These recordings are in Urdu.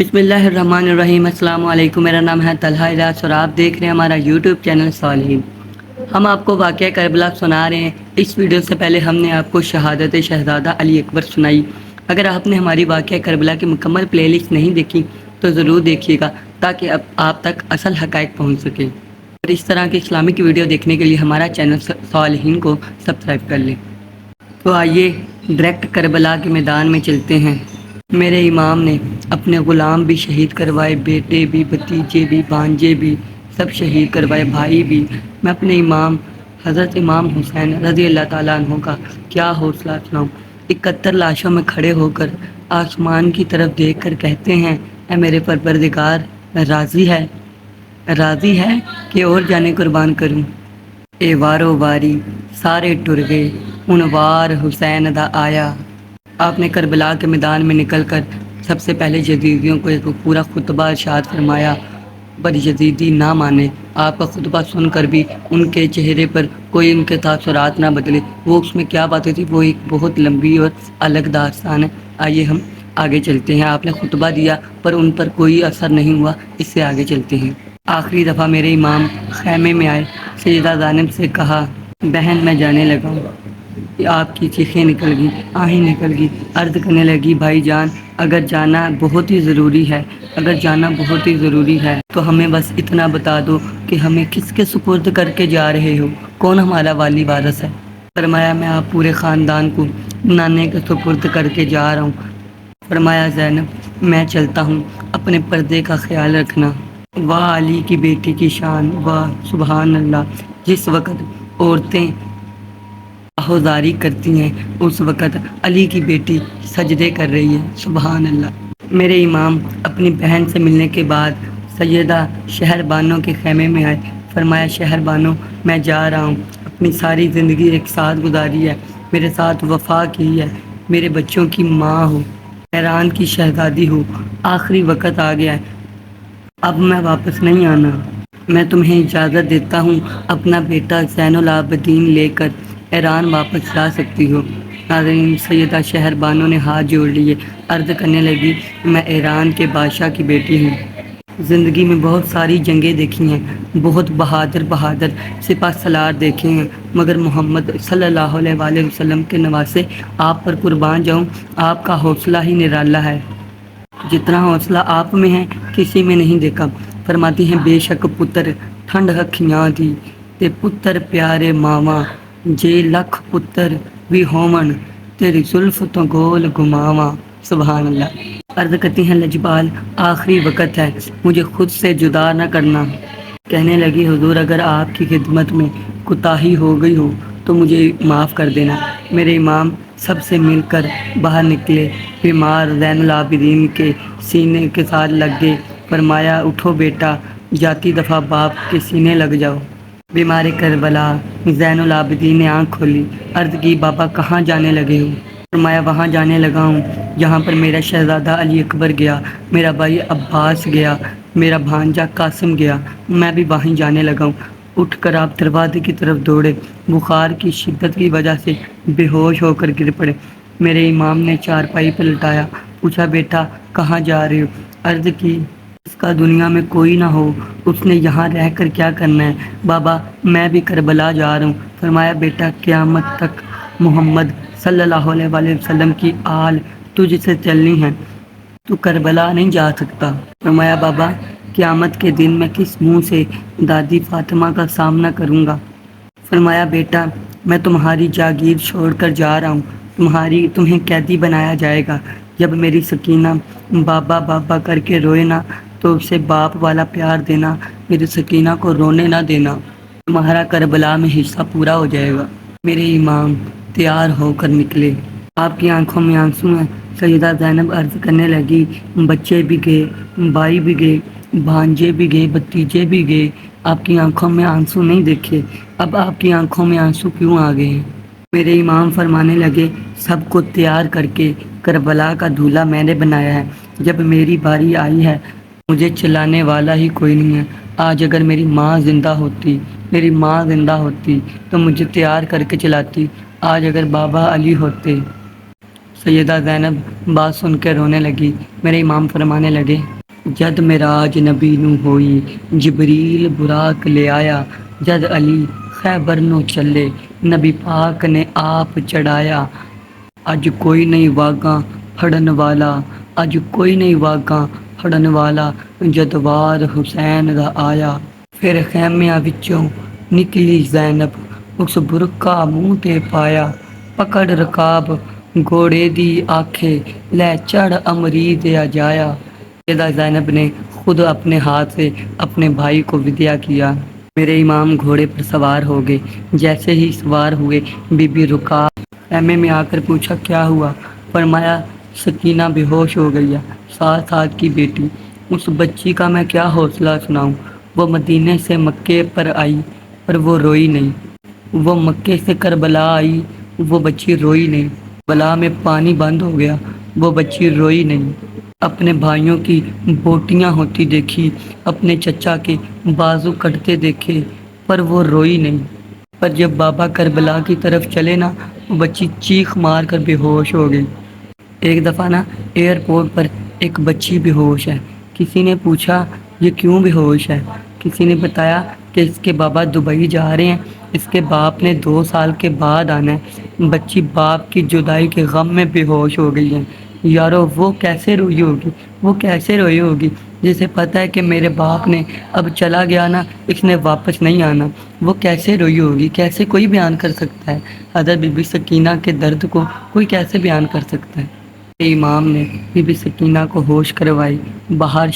بسم اللہ الرحمن الرحیم۔ السلام علیکم، میرا نام ہے طلحہ الیاس اور آپ دیکھ رہے ہیں ہمارا یوٹیوب چینل صالحین۔ ہم آپ کو واقعہ کربلا سنا رہے ہیں۔ اس ویڈیو سے پہلے ہم نے آپ کو شہادت شہزادہ علی اکبر سنائی۔ اگر آپ نے ہماری واقعہ کربلا کی مکمل پلے لسٹ نہیں دیکھی تو ضرور دیکھیے گا تاکہ اب آپ تک اصل حقائق پہنچ سکے، اور اس طرح کی اسلامک ویڈیو دیکھنے کے لیے ہمارا چینل صالحین کو سبسکرائب کر لیں۔ تو آئیے ڈائریکٹ کربلا کے میدان میں چلتے ہیں۔ میرے امام نے اپنے غلام بھی شہید کروائے، بیٹے بھی، بھتیجے بھی، بھانجے بھی، سب شہید کروائے، بھائی بھی۔ میں اپنے امام حضرت امام حسین رضی اللہ تعالیٰ عنہ کا کیا حوصلہ سناؤں۔ 71 لاشوں میں کھڑے ہو کر آسمان کی طرف دیکھ کر کہتے ہیں، اے میرے پروردگار، راضی ہے کہ اور جانے قربان کروں۔ اے وارو واری سارے ٹر گئے، ان وار حسین دا آیا۔ آپ نے کربلا کے میدان میں نکل کر سب سے پہلے یزیدیوں کو ایک پورا خطبہ ارشاد فرمایا، پر یزیدی نہ مانے۔ آپ کا خطبہ سن کر بھی ان کے چہرے پر کوئی ان کے تاثرات نہ بدلے۔ وہ اس میں کیا باتیں تھی، وہ ایک بہت لمبی اور الگ داستان ہے۔ آئیے ہم آگے چلتے ہیں۔ آپ نے خطبہ دیا پر ان پر کوئی اثر نہیں ہوا، اس سے آگے چلتے ہیں۔ آخری دفعہ میرے امام خیمے میں آئے، سیدہ زینب سے کہا، بہن میں جانے لگا ہوں۔ آپ کی چیخیں نکل گئی، آہیں نکل گئی، عرض کرنے لگی، بھائی جان، اگر جانا بہت ہی ضروری ہے تو ہمیں بس اتنا بتا دو کہ ہمیں کس کے سپرد کر کے جا رہے ہو، کون ہمارا والی وارث ہے۔ فرمایا، میں آپ پورے خاندان کو نانے کے سپرد کر کے جا رہا ہوں۔ فرمایا، زینب میں چلتا ہوں، اپنے پردے کا خیال رکھنا۔ واہ علی کی بیٹی کی شان، واہ سبحان اللہ۔ جس وقت عورتیں آہوزاری کرتی ہیں اس وقت علی کی بیٹی سجدے کر رہی ہے، سبحان اللہ۔ میرے امام اپنی بہن سے ملنے کے بعد سیدہ شہر بانو کے خیمے میں آئے۔ فرمایا، شہر بانو، میں جا رہا ہوں، اپنی ساری زندگی ایک ساتھ گزاری ہے، میرے ساتھ وفا کی ہے، میرے بچوں کی ماں ہو، ایران کی شہزادی ہو، آخری وقت آ گیا ہے، اب میں واپس نہیں آنا۔ میں تمہیں اجازت دیتا ہوں، اپنا بیٹا زین العابدین لے کر ایران واپس جا سکتی ہو۔ ناظرین، سیدہ شہر بانو نے ہاتھ جوڑ لیے، عرض کرنے لگی، میں ایران کے بادشاہ کی بیٹی ہوں، زندگی میں بہت ساری جنگیں دیکھی ہیں، بہت بہادر سپہ سالار دیکھے ہیں، مگر محمد صلی اللہ علیہ وآلہ وسلم کے نواسے آپ پر قربان جاؤں، آپ کا حوصلہ ہی نرالا ہے، جتنا حوصلہ آپ میں ہے کسی میں نہیں دیکھا۔ فرماتی ہیں، بے شک پتر ٹھنڈ اکھیاں دی تے پتر پیارے ماواں، جے لکھ پتر بھی ہومن تیری زلف تو گول گماواں، سبحان اللہ۔ عرض کرتی ہیں، لجپال، آخری وقت ہے، مجھے خود سے جدا نہ کرنا۔ کہنے لگی، حضور، اگر آپ کی خدمت میں کوتاہی ہو گئی ہو تو مجھے معاف کر دینا۔ میرے امام سب سے مل کر باہر نکلے، بیمار زین العابدین کے سینے کے ساتھ لگ گئے۔ فرمایا، اٹھو بیٹا، جاتی دفعہ باپ کے سینے لگ جاؤ۔ بیمار کربلا زین العابدین نے آنکھ کھولی، عرض کی، بابا کہاں جانے لگے ہو؟ فرمایا، وہاں جانے لگا ہوں جہاں پر میرا شہزادہ علی اکبر گیا، میرا بھائی عباس گیا، میرا بھانجا قاسم گیا، میں بھی وہیں جانے لگا ہوں۔ اٹھ کر آپ دروازے کی طرف دوڑے، بخار کی شدت کی وجہ سے بے ہوش ہو کر گر پڑے۔ میرے امام نے چارپائی پہ لٹایا، پوچھا، بیٹا کہاں جا رہے ہو؟ عرض کی، جس کا دنیا میں کوئی نہ ہو اس نے یہاں رہ کر کیا کرنا ہے؟ بابا میں بھی کربلا جا رہا ہوں۔ فرمایا، بیٹا قیامت تک محمد صلی اللہ علیہ وآلہ وسلم کی آل تجھ سے چلنی ہے، تو کربلا نہیں جا سکتا۔ فرمایا، بابا قیامت کے دن میں کس منہ سے دادی فاطمہ کا سامنا کروں گا؟ فرمایا، بیٹا میں تمہاری جاگیر چھوڑ کر جا رہا ہوں، تمہیں قیدی بنایا جائے گا۔ جب میری سکینہ بابا بابا کر کے روئے نا تو اسے باپ والا پیار دینا، میری سکینہ کو رونے نہ دینا، تمہارا کربلا میں حصہ پورا ہو جائے گا۔ میرے امام تیار ہو کر نکلے، آپ کی آنکھوں میں آنسو ہیں۔ سیدہ زینب عرض کرنے لگی، بچے بھی گئے، بھائی بھی گئے، بھانجے بھی گئے، بھتیجے بھی گئے، آپ کی آنکھوں میں آنسو نہیں دیکھے، اب آپ کی آنکھوں میں آنسو کیوں آ گئے ہیں؟ میرے امام فرمانے لگے، سب کو تیار کر کے کربلا کا دولہا میں نے بنایا ہے، جب میری باری آئی ہے مجھے چلانے والا ہی کوئی نہیں ہے۔ آج اگر میری ماں زندہ ہوتی تو مجھے تیار کر کے چلاتی، آج اگر بابا علی ہوتے سیدہ زینب بات سن کے رونے لگی۔ میرے امام فرمانے لگے، جد معراج نبی نو ہوئی، جبریل براق لے آیا، جد علی خیبر نو چلے، نبی پاک نے آپ چڑھایا، اج کوئی نہیں واگاں پھڑن والا، اج کوئی نہیں واگاں پھڑن والا، جد وار حسین دا آیا۔ پھر خیمیاں وچوں نکلی زینب، اس برقع منہ تے پایا، پکڑ رکاب گھوڑے دی آکھے، لے چڑھ امری دے جایا۔ سیدہ زینب نے خود اپنے ہاتھ سے اپنے بھائی کو وداع کیا۔ میرے امام گھوڑے پر سوار ہو گئے۔ جیسے ہی سوار ہوئے، بی بی رکاب خیمے میں آ کر پوچھا، کیا ہوا؟ فرمایا، سکینہ بے ہوش ہو گئی ہے، 7 سال کی بیٹی، اس بچی کا میں کیا حوصلہ سناؤں؟ وہ مدینے سے مکے پر آئی پر وہ روئی نہیں، وہ مکے سے کربلا آئی، وہ بچی روئی نہیں، بلا میں پانی بند ہو گیا، وہ بچی روئی نہیں، اپنے بھائیوں کی بوٹیاں ہوتی دیکھی، اپنے چچا کے بازو کٹتے دیکھے، پر وہ روئی نہیں۔ پر جب بابا کربلا کی طرف چلے نا، وہ بچی چیخ مار کر بے ہوش ہو گئی۔ ایک دفعہ نا ایئرپورٹ پر ایک بچی بے ہوش ہے۔ کسی نے پوچھا، یہ کیوں بے ہوش ہے؟ کسی نے بتایا کہ اس کے بابا دبئی جا رہے ہیں، اس کے باپ نے 2 سال کے بعد آنا ہے۔ بچی باپ کی جدائی کے غم میں بے ہوش ہو گئی ہے۔ یارو وہ کیسے روئی ہوگی؟ وہ کیسے روئی ہوگی جسے پتہ ہے کہ میرے باپ نے اب چلا گیا نا، اس نے واپس نہیں آنا؟ وہ کیسے روئی ہوگی؟ کیسے کوئی بیان کر سکتا ہے؟ حضرت بی بی سکینہ کے درد کو کوئی کیسے بیان کر سکتا ہے؟ امام نے بی بی سکینہ کو ہوش کروائی۔ باہر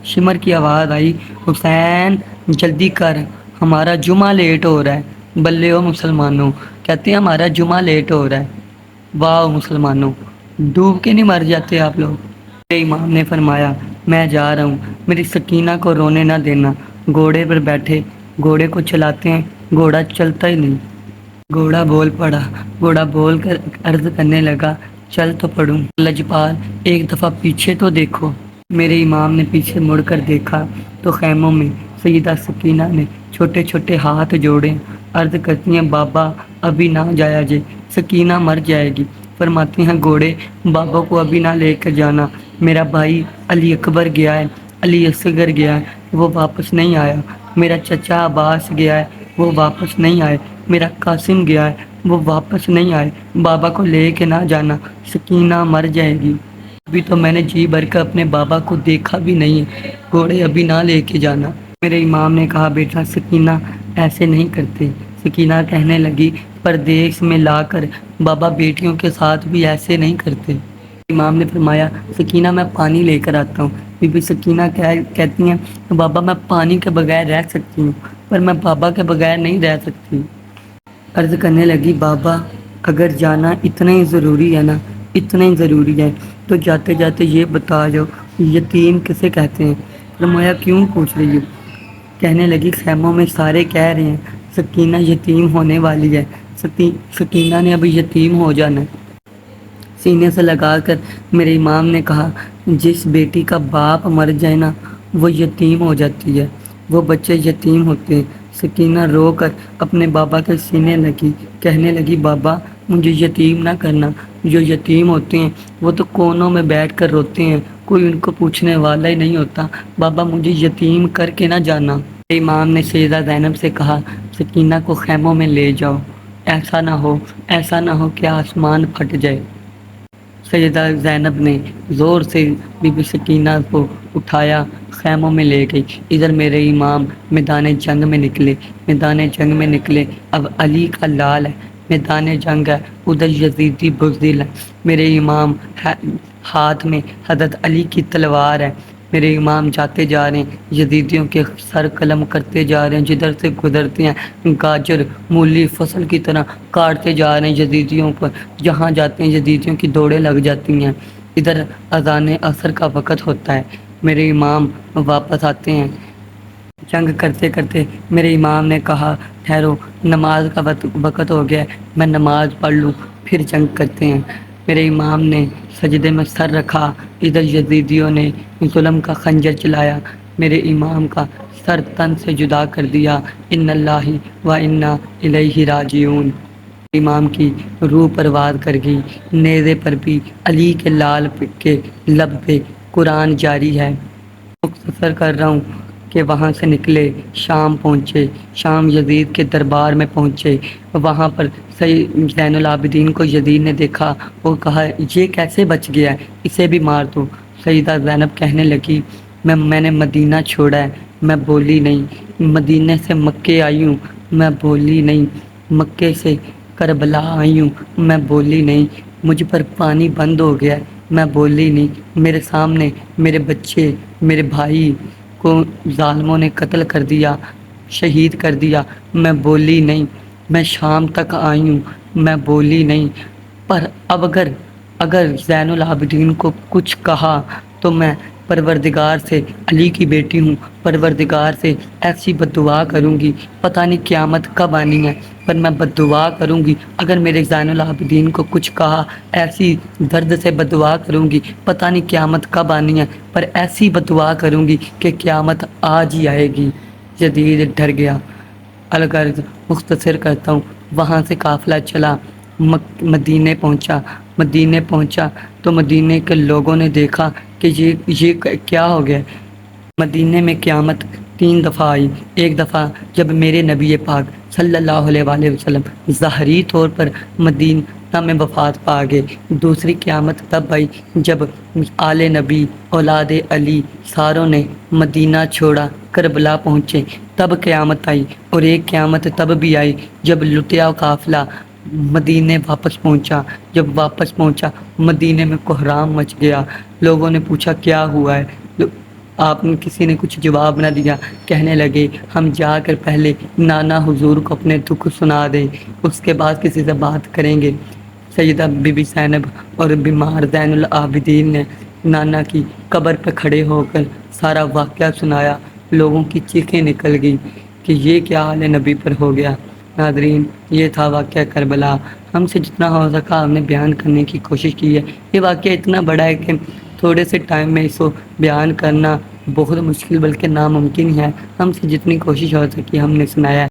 شمر کی آواز آئی، حسین جلدی کر، ہمارا جمعہ لیٹ ہو رہا ہے۔ بلے ہو مسلمانوں، کہتے ہیں ہمارا جمعہ لیٹ ہو رہا ہے۔ واہ مسلمانوں، ڈوب کے نہیں مر جاتے آپ لوگ؟ میرے امام نے فرمایا، میں جا رہا ہوں، میری سکینہ کو رونے نہ دینا۔ گھوڑے پر بیٹھے، گھوڑے کو چلاتے ہیں، گھوڑا چلتا ہی نہیں۔ گھوڑا بول پڑا، گھوڑا بول کر عرض کرنے لگا، چل تو پڑوں۔ لجپال، ایک دفعہ پیچھے تو دیکھو۔ میرے امام نے پیچھے مڑ کر دیکھا تو خیموں میں سیدہ سکینہ نے چھوٹے چھوٹے ہاتھ جوڑے، عرض کرتی ہیں، بابا ابھی نہ جایا جے، سکینہ مر جائے گی۔ فرماتی ہیں، گھوڑے بابا کو ابھی نہ لے کر جانا، میرا بھائی علی اکبر گیا ہے، علی اصغر گیا ہے، وہ واپس نہیں آیا۔ میرا چچا عباس گیا ہے، وہ واپس نہیں آئے۔ میرا قاسم گیا ہے، وہ واپس نہیں آئے۔ بابا کو لے کے نہ جانا، سکینہ مر جائے گی۔ ابھی تو میں نے جی بھر کے اپنے بابا کو دیکھا بھی نہیں ہے، گھوڑے ابھی نہ لے کے جانا۔ میرے امام نے کہا، بیٹا سکینہ ایسے نہیں کرتے۔ سکینہ کہنے لگی، پردیس میں لا کر بابا بیٹیوں کے ساتھ بھی ایسے نہیں کرتے۔ امام نے فرمایا، سکینہ میں پانی لے کر آتا ہوں۔ بی بی سکینہ کہتی ہیں، بابا میں پانی کے بغیر رہ سکتی ہوں، پر میں بابا کے بغیر نہیں رہ سکتی۔ عرض کرنے لگی، بابا اگر جانا اتنا ہی ضروری ہے نا، اتنا ہی ضروری ہے تو جاتے جاتے یہ بتا جاؤ، یتیم کسے کہتے ہیں؟ فرمایا، کیوں پوچھ رہی ہو؟ کہنے لگی، خیموں میں سارے کہہ رہے ہیں سکینہ یتیم ہونے والی ہے، سکینہ نے ابھی یتیم ہو جانا ہے۔ سینے سے لگا کر میرے امام نے کہا، جس بیٹی کا باپ مر جائے نا، وہ یتیم ہو جاتی ہے، وہ بچے یتیم ہوتے ہیں۔ سکینہ رو کر اپنے بابا کے سینے لگی، کہنے لگی، بابا مجھے یتیم نہ کرنا، جو یتیم ہوتے ہیں وہ تو کونوں میں بیٹھ کر روتے ہیں، کوئی ان کو پوچھنے والا ہی نہیں ہوتا، بابا مجھے یتیم کر کے نہ جانا۔ امام نے سیدہ زینب سے کہا، سکینہ کو خیموں میں لے جاؤ، ایسا نہ ہو کہ آسمان پھٹ جائے۔ سیدہ زینب نے زور سے بی بی سکینہ کو اٹھایا، خیموں میں لے گئی۔ ادھر میرے امام میدان جنگ میں نکلے۔ اب علی کا لال ہے، میدان جنگ ہے، ادھر یزیدی بزدل ہے۔ میرے امام ہاتھ میں حضرت علی کی تلوار ہے۔ میرے امام جاتے جا رہے ہیں، یزیدیوں کے سر قلم کرتے جا رہے ہیں، جدھر سے گزرتے ہیں گاجر مولی فصل کی طرح کاٹتے جا رہے ہیں یزیدیوں پر۔ جہاں جاتے ہیں یزیدیوں کی دوڑیں لگ جاتی ہیں۔ ادھر اذان عصر کا وقت ہوتا ہے، میرے امام واپس آتے ہیں۔ جنگ کرتے کرتے میرے امام نے کہا، ٹھہرو، نماز کا وقت ہو گیا ہے، میں نماز پڑھ لوں، پھر جنگ کرتے ہیں۔ میرے امام نے سجدے میں سر رکھا، ادھر یزیدیوں نے ظلم کا خنجر چلایا، میرے امام کا سر تن سے جدا کر دیا۔ ان اللہ و انا الیہ راجعون۔ امام کی روح پروار کر گئی، نیزے پر بھی علی کے لال کے لب پہ قرآن جاری ہے۔ مختصر کر رہا ہوں کہ وہاں سے نکلے، شام پہنچے، شام یزید کے دربار میں پہنچے۔ وہاں پر سید زین العابدین کو یزید نے دیکھا، وہ کہا یہ کیسے بچ گیا ہے، اسے بھی مار دو۔ سیدہ زینب کہنے لگی میں نے مدینہ چھوڑا ہے، میں بولی نہیں۔ مدینے سے مکے آئی ہوں، میں بولی نہیں۔ مکے سے کربلا آئی ہوں، میں بولی نہیں۔ مجھ پر پانی بند ہو گیا ہے، میں بولی نہیں۔ میرے سامنے میرے بچے، میرے بھائی کو ظالموں نے قتل کر دیا، شہید کر دیا، میں بولی نہیں۔ میں شام تک آئی ہوں، میں بولی نہیں۔ پر اب اگر زین العابدین کو کچھ کہا تو میں پروردگار سے، علی کی بیٹی ہوں، پروردگار سے ایسی بد دعا کروں گی، پتہ نہیں قیامت کب آنی ہے، پر میں بد دعا کروں گی۔ اگر میرے زین العابدین کو کچھ کہا، ایسی درد سے بد دعا کروں گی، پتہ نہیں قیامت کب آنی ہے، پر ایسی بد دعا کروں گی کہ قیامت آج ہی آئے گی۔ یزید ڈر گیا۔ الغرض مختصر کرتا ہوں، وہاں سے قافلہ چلا، مدینے پہنچا تو مدینے کے لوگوں نے دیکھا کہ یہ کیا ہو گیا۔ مدینے میں قیامت 3 دفعہ آئی۔ ایک دفعہ جب میرے نبی پاک صلی اللہ علیہ وآلہ وسلم ظاہری طور پر مدینہ میں وفات پا گئے۔ دوسری قیامت تب آئی جب آل نبی، اولاد علی ساروں نے مدینہ چھوڑا، کربلا پہنچے، تب قیامت آئی۔ اور ایک قیامت تب بھی آئی جب لٹیا قافلہ مدینے واپس پہنچا۔ جب واپس پہنچا، مدینے میں کوہرام مچ گیا۔ لوگوں نے پوچھا کیا ہوا ہے، آپ نے کسی نے کچھ جواب نہ دیا۔ کہنے لگے ہم جا کر پہلے نانا حضور کو اپنے دکھ سنا دیں، اس کے بعد کسی سے بات کریں گے۔ سیدہ بی بی زینب اور بیمار زین العابدین نے نانا کی قبر پہ کھڑے ہو کر سارا واقعہ سنایا۔ لوگوں کی چیخیں نکل گئی کہ یہ کیا حال نبی پر ہو گیا۔ ناظرین، یہ تھا واقعہ کربلا۔ ہم سے جتنا ہو سکا ہم نے بیان کرنے کی کوشش کی ہے۔ یہ واقعہ اتنا بڑا ہے کہ تھوڑے سے ٹائم میں اس کو بیان کرنا بہت مشکل بلکہ ناممکن ہے۔ ہم سے جتنی کوشش ہو سکی ہم نے سنایا ہے۔